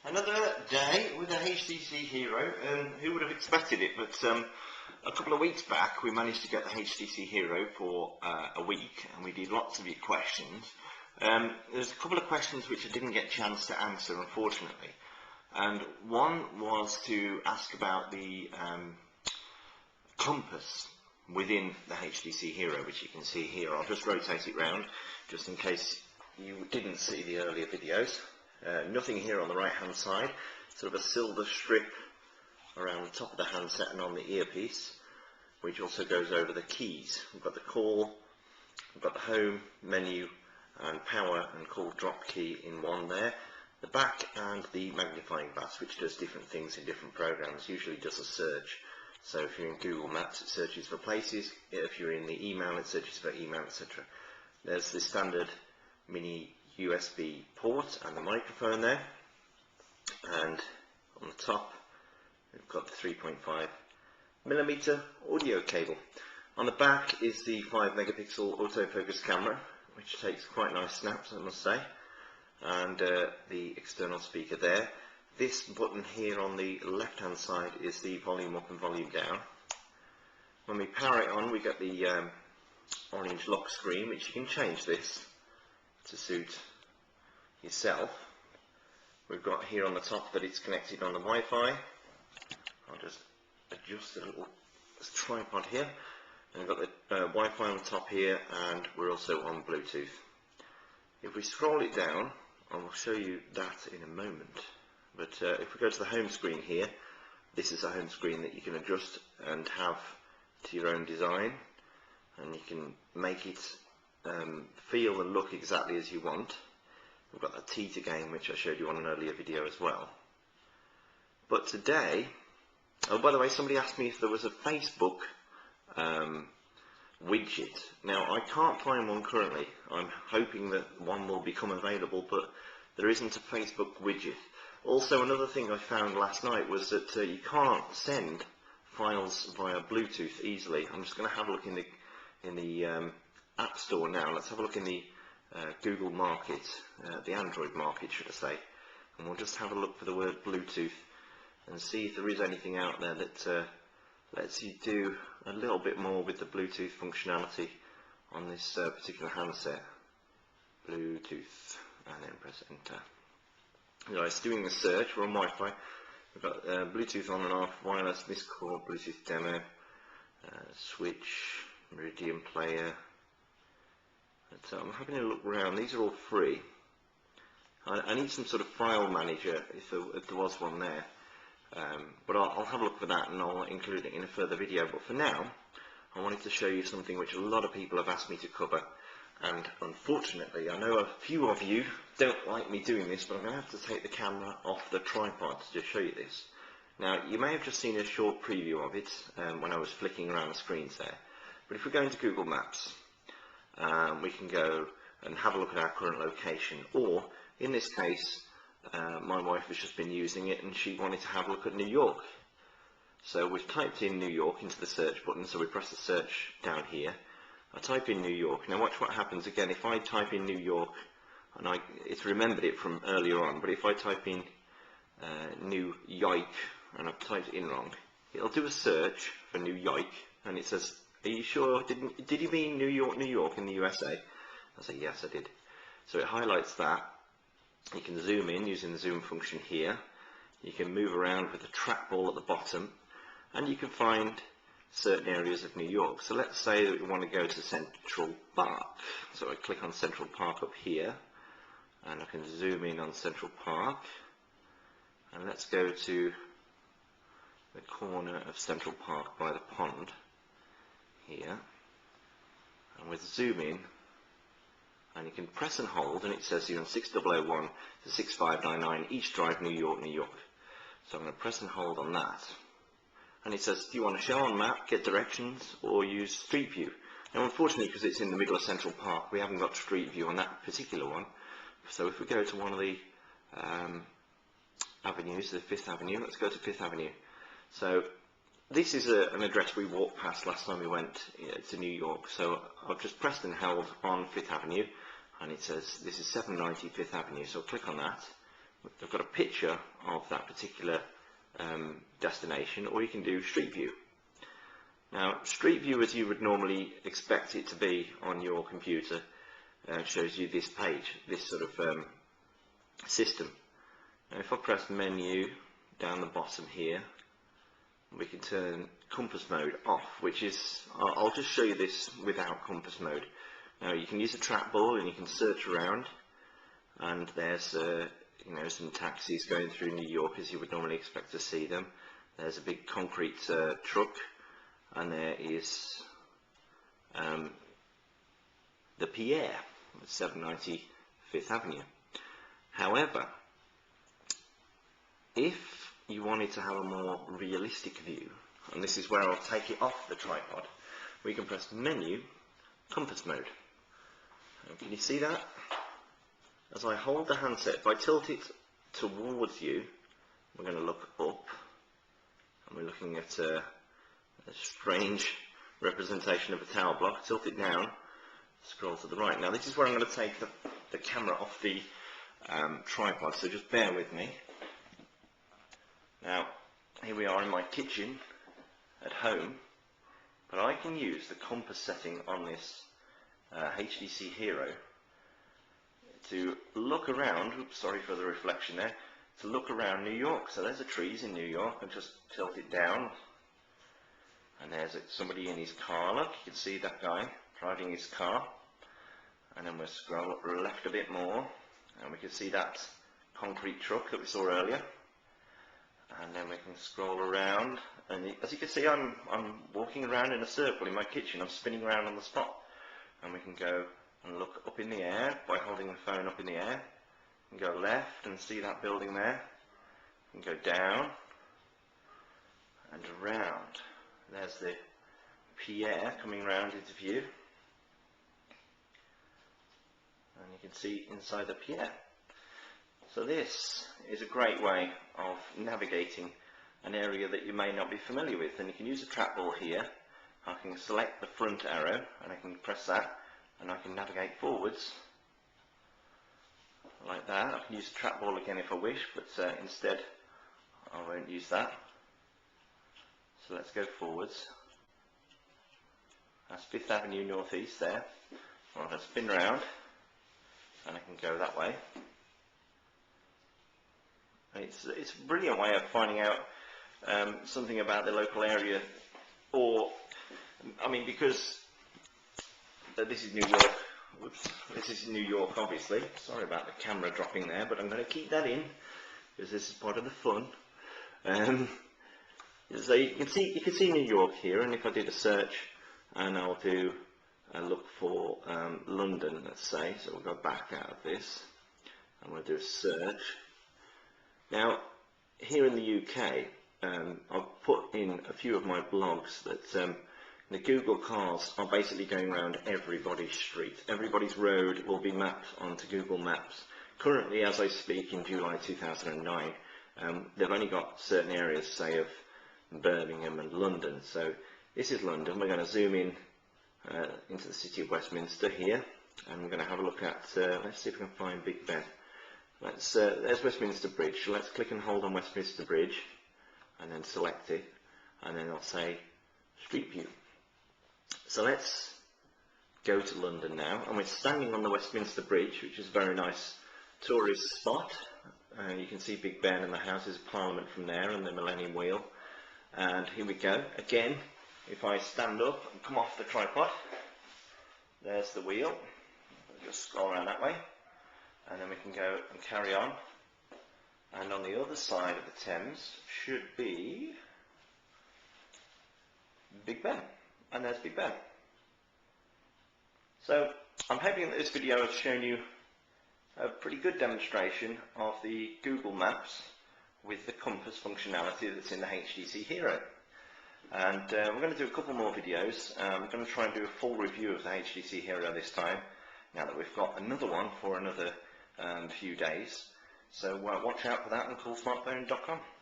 Another day with a HTC Hero. Who would have expected it? But a couple of weeks back we managed to get the HTC Hero for a week, and we did lots of your questions. There's a couple of questions which I didn't get a chance to answer, unfortunately. And one was to ask about the compass within the HTC Hero, which you can see here. I'll just rotate it round just in case you didn't see the earlier videos. Nothing here on the right hand side, sort of a silver strip around the top of the handset and on the earpiece, which also goes over the keys. We've got the call, we've got the home menu and power and call drop key in one there. The back and the magnifying glass, which does different things in different programs, usually does a search. So if you're in Google Maps, it searches for places. If you're in the email, it searches for email, etc. There's the standard mini USB port and the microphone there, and on the top we've got the 3.5mm audio cable. On the back is the 5 megapixel autofocus camera, which takes quite nice snaps, I must say, and the external speaker there. This button here on the left hand side is the volume up and volume down. When we power it on, we get the orange lock screen, which you can change this to suit yourself. We've got here on the top that it's connected on the Wi-Fi. I'll just adjust a little tripod here, and we've got the Wi-Fi on the top here, and we're also on Bluetooth. If we scroll it down, I will show you that in a moment, but if we go to the home screen here, this is a home screen that you can adjust and have to your own design, and you can make it feel and look exactly as you want. We've got the teeter game, which I showed you on an earlier video as well. But today, oh, by the way, somebody asked me if there was a Facebook widget. Now, I can't find one currently. I'm hoping that one will become available, but there isn't a Facebook widget. Also, another thing I found last night was that you can't send files via Bluetooth easily. I'm just going to have a look in the App Store now. Let's have a look in the Google market, the Android market should I say, and we'll just have a look for the word Bluetooth and see if there is anything out there that lets you do a little bit more with the Bluetooth functionality on this particular handset. Bluetooth, and then press enter. You know, it's doing a search. We're on Wi-Fi. We've got Bluetooth on and off, wireless, missed call, Bluetooth demo, switch, Meridian player. So I'm having a look around. These are all free. I need some sort of file manager if there was one there, but I'll have a look for that and I'll include it in a further video. But for now, I wanted to show you something which a lot of people have asked me to cover, and unfortunately I know a few of you don't like me doing this, but I'm going to have to take the camera off the tripod to just show you this. Now, you may have just seen a short preview of it when I was flicking around the screens there, but if we go into Google Maps, we can go and have a look at our current location, or in this case my wife has just been using it and she wanted to have a look at New York. So we've typed in New York into the search button, so we press the search down here. I type in New York. Now watch what happens again. If I type in New York, and it's remembered it from earlier on, but if I type in New York and I've typed it in wrong, it'll do a search for New York and it says, are you sure? Did you mean New York, New York in the USA? I say, yes, I did. So it highlights that. You can zoom in using the zoom function here. You can move around with the trackball at the bottom, and you can find certain areas of New York. So let's say that we want to go to Central Park. So I click on Central Park up here, and I can zoom in on Central Park. And let's go to the corner of Central Park by the pond here, and with zoom in, and you can press and hold, and it says you're on 6001 to 6599 East Drive, New York, New York. So I'm going to press and hold on that, and it says, do you want to show on map, get directions, or use Street View? Now unfortunately, because it's in the middle of Central Park, we haven't got Street View on that particular one. So if we go to one of the avenues, the 5th Avenue, let's go to 5th Avenue. So this is an address we walked past last time we went to New York, so I've just pressed and held on 5th Avenue, and it says this is 790 5th Avenue, so click on that, I've got a picture of that particular destination, or you can do Street View. Now, Street View, as you would normally expect it to be on your computer, shows you this page, this sort of system. Now, if I press menu down the bottom here, we can turn compass mode off, which is, I'll just show you this without compass mode. Now, you can use a trackball and you can search around, and there's you know, some taxis going through New York as you would normally expect to see them. There's a big concrete truck, and there is the Pierre, 790 Fifth Avenue. However, if you wanted to have a more realistic view, and this is where I'll take it off the tripod, we can press menu, compass mode. And can you see that? As I hold the handset, if I tilt it towards you, we're going to look up, and we're looking at a strange representation of a tower block. Tilt it down, scroll to the right. Now this is where I'm going to take the camera off the tripod, so just bear with me. Now, here we are in my kitchen at home, but I can use the compass setting on this HTC Hero to look around, oops, sorry for the reflection there, to look around New York. So there's the trees in New York, and just tilt it down, and there's somebody in his car. Look, you can see that guy driving his car, and then we'll scroll up left a bit more, and we can see that concrete truck that we saw earlier, and then we can scroll around, and as you can see, I'm walking around in a circle in my kitchen. I'm spinning around on the spot, and we can go and look up in the air by holding the phone up in the air, and go left and see that building there, and go down and around. There's the Pierre coming round into view, and you can see inside the Pierre. So this is a great way of navigating an area that you may not be familiar with, and you can use a trackball here. I can select the front arrow, and I can press that, and I can navigate forwards like that. I can use the trackball again if I wish, but instead I won't use that. So let's go forwards. That's Fifth Avenue Northeast there. Well, I'll spin round, and I can go that way. It's a brilliant way of finding out something about the local area, or, I mean, because this is New York. Whoops, this is New York, obviously. Sorry about the camera dropping there, but I'm going to keep that in because this is part of the fun. So you can see New York here, and if I did a search, and I'll do a look for London, let's say. So we'll go back out of this. I'm going to do a search. Now, here in the UK, I've put in a few of my blogs that the Google cars are basically going around everybody's street. Everybody's road will be mapped onto Google Maps. Currently, as I speak, in July 2009, they've only got certain areas, say, of Birmingham and London. So this is London. We're going to zoom in into the city of Westminster here, and we're going to have a look at, let's see if we can find Big Ben. There's Westminster Bridge. So let's click and hold on Westminster Bridge, and then select it, and then I'll say Street View. So let's go to London now, and we're standing on the Westminster Bridge, which is a very nice tourist spot. You can see Big Ben and the Houses of Parliament from there, and the Millennium Wheel. And here we go. Again, if I stand up and come off the tripod, there's the wheel. I'll just scroll around that way, and then we can go and carry on. And on the other side of the Thames should be Big Ben. And there's Big Ben. So I'm hoping that this video has shown you a pretty good demonstration of the Google Maps with the compass functionality that's in the HTC Hero. And we're going to do a couple more videos. I'm going to try and do a full review of the HTC Hero this time, now that we've got another one for another few days. So watch out for that on coolsmartphone.com.